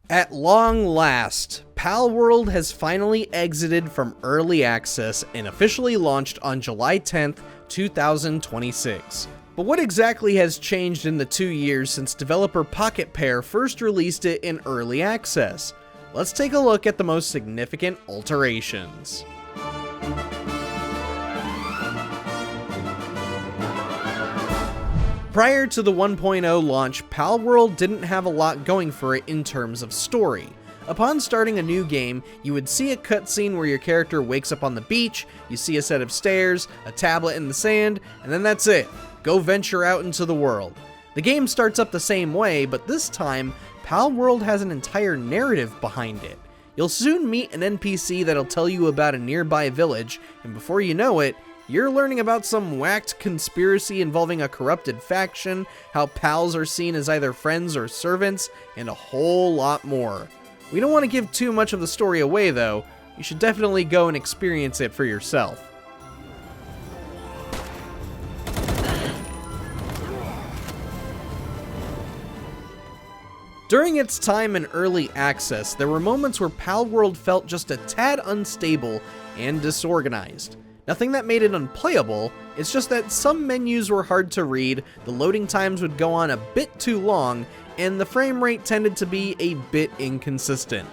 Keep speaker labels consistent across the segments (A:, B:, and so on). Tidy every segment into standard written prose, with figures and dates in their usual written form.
A: At long last, Palworld has finally exited from early access and officially launched on July 10th, 2026. But what exactly has changed in the 2 years since developer Pocketpair first released it in early access? Let's take a look at the most significant alterations. Prior to the 1.0 launch, Palworld didn't have a lot going for it in terms of story. Upon starting a new game, you would see a cutscene where your character wakes up on the beach, you see a set of stairs, a tablet in the sand, and then that's it. Go venture out into the world. The game starts up the same way, but this time, Palworld has an entire narrative behind it. You'll soon meet an NPC that'll tell you about a nearby village, and before you know it, you're learning about some whacked conspiracy involving a corrupted faction, how pals are seen as either friends or servants, and a whole lot more. We don't want to give too much of the story away though. You should definitely go and experience it for yourself. During its time in early access, there were moments where Palworld felt just a tad unstable and disorganized. Nothing that made it unplayable, it's just that some menus were hard to read, the loading times would go on a bit too long, and the frame rate tended to be a bit inconsistent.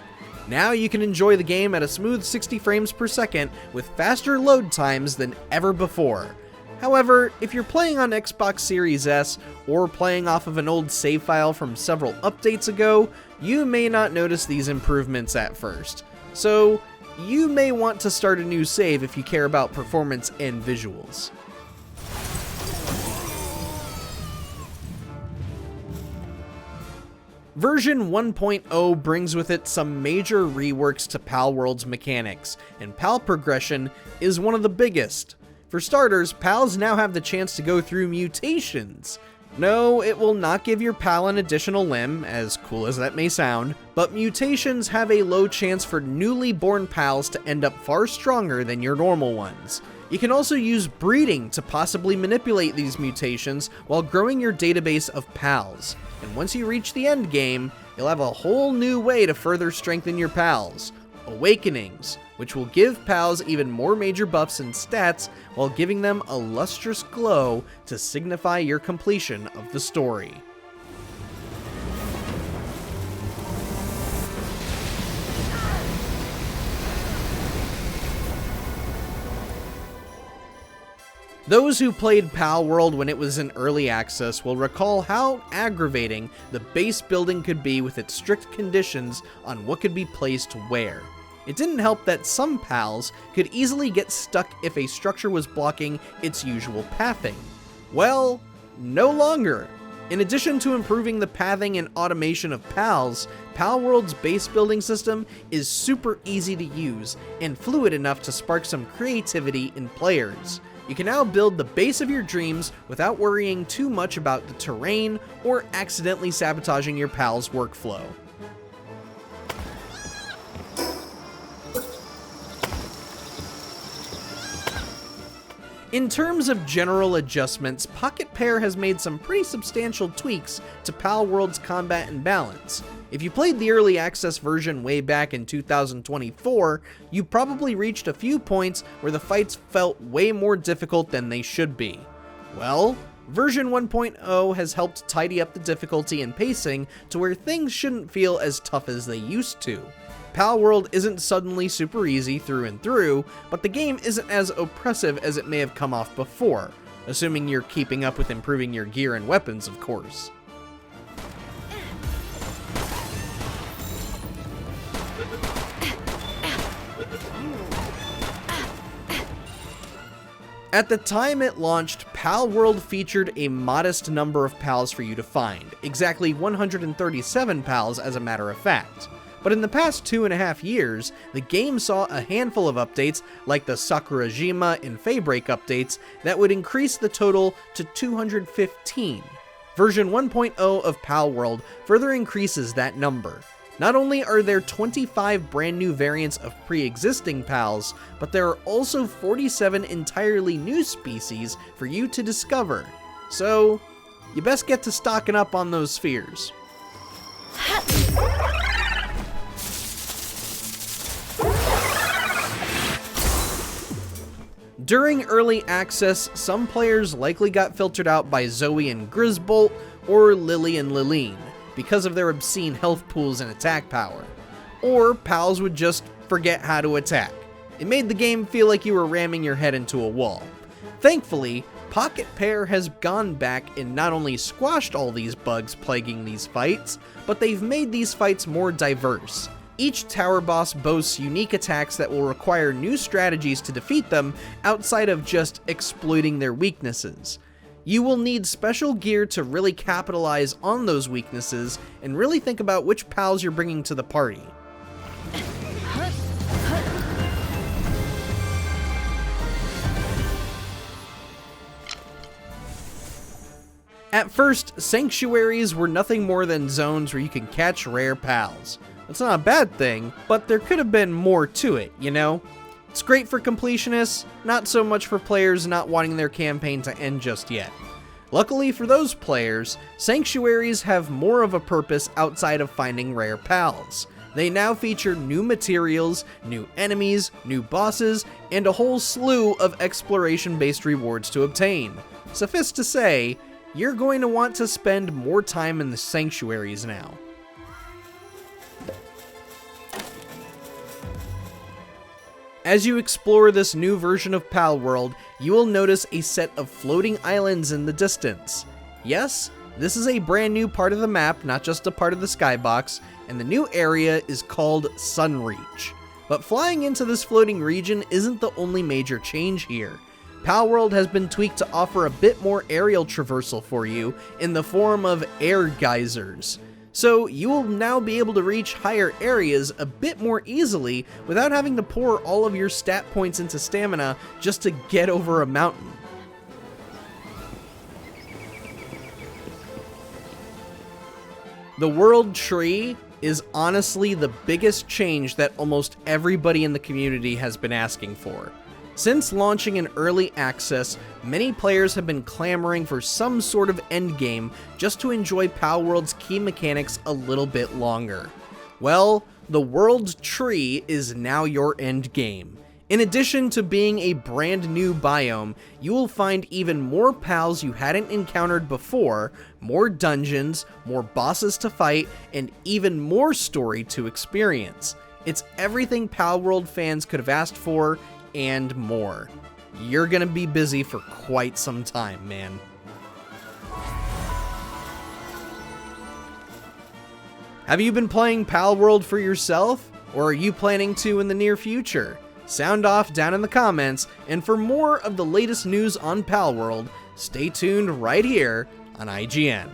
A: Now you can enjoy the game at a smooth 60 frames per second with faster load times than ever before. However, if you're playing on Xbox Series S or playing off of an old save file from several updates ago, you may not notice these improvements at first. So, you may want to start a new save if you care about performance and visuals. Version 1.0 brings with it some major reworks to Palworld's mechanics, and pal progression is one of the biggest. For starters, pals now have the chance to go through mutations. No, it will not give your pal an additional limb, as cool as that may sound, but mutations have a low chance for newly born pals to end up far stronger than your normal ones. You can also use breeding to possibly manipulate these mutations while growing your database of pals. And once you reach the end game, you'll have a whole new way to further strengthen your pals. Awakenings, which will give pals even more major buffs and stats while giving them a lustrous glow to signify your completion of the story. Those who played Palworld when it was in early access will recall how aggravating the base building could be with its strict conditions on what could be placed where. It didn't help that some pals could easily get stuck if a structure was blocking its usual pathing. Well, no longer. In addition to improving the pathing and automation of pals, Palworld's base building system is super easy to use and fluid enough to spark some creativity in players. You can now build the base of your dreams without worrying too much about the terrain or accidentally sabotaging your pal's workflow. In terms of general adjustments, Pocketpair has made some pretty substantial tweaks to Palworld's combat and balance. If you played the early access version way back in 2024, you probably reached a few points where the fights felt way more difficult than they should be. Well, version 1.0 has helped tidy up the difficulty and pacing to where things shouldn't feel as tough as they used to. Palworld isn't suddenly super easy through and through, but the game isn't as oppressive as it may have come off before, assuming you're keeping up with improving your gear and weapons, of course. At the time it launched, Palworld featured a modest number of pals for you to find, exactly 137 pals as a matter of fact. But in the past 2.5 years, the game saw a handful of updates like the Sakurajima and Faybreak updates that would increase the total to 215. Version 1.0 of Palworld further increases that number. Not only are there 25 brand new variants of pre-existing pals, but there are also 47 entirely new species for you to discover. So, you best get to stocking up on those spheres. During early access, some players likely got filtered out by Zoe and Grisbolt or Lily and Liline because of their obscene health pools and attack power. Or pals would just forget how to attack. It made the game feel like you were ramming your head into a wall. Thankfully, Pocketpair has gone back and not only squashed all these bugs plaguing these fights, but they've made these fights more diverse. Each tower boss boasts unique attacks that will require new strategies to defeat them outside of just exploiting their weaknesses. You will need special gear to really capitalize on those weaknesses and really think about which pals you're bringing to the party. At first, sanctuaries were nothing more than zones where you can catch rare pals. That's not a bad thing, but there could have been more to it, you know? It's great for completionists, not so much for players not wanting their campaign to end just yet. Luckily for those players, sanctuaries have more of a purpose outside of finding rare pals. They now feature new materials, new enemies, new bosses, and a whole slew of exploration-based rewards to obtain. Suffice to say, you're going to want to spend more time in the sanctuaries now. As you explore this new version of Palworld, you will notice a set of floating islands in the distance. Yes, this is a brand new part of the map, not just a part of the skybox, and the new area is called Sunreach. But flying into this floating region isn't the only major change here. Palworld has been tweaked to offer a bit more aerial traversal for you in the form of air geysers. So you will now be able to reach higher areas a bit more easily without having to pour all of your stat points into stamina just to get over a mountain. The World Tree is honestly the biggest change that almost everybody in the community has been asking for. Since launching in early access, many players have been clamoring for some sort of endgame just to enjoy Palworld's key mechanics a little bit longer. Well, the World Tree is now your endgame. In addition to being a brand new biome, you will find even more pals you hadn't encountered before, more dungeons, more bosses to fight, and even more story to experience. It's everything Palworld fans could have asked for, and more. You're gonna be busy for quite some time, man. Have you been playing Palworld for yourself, or are you planning to in the near future? Sound off down in the comments, and for more of the latest news on Palworld, stay tuned right here on IGN.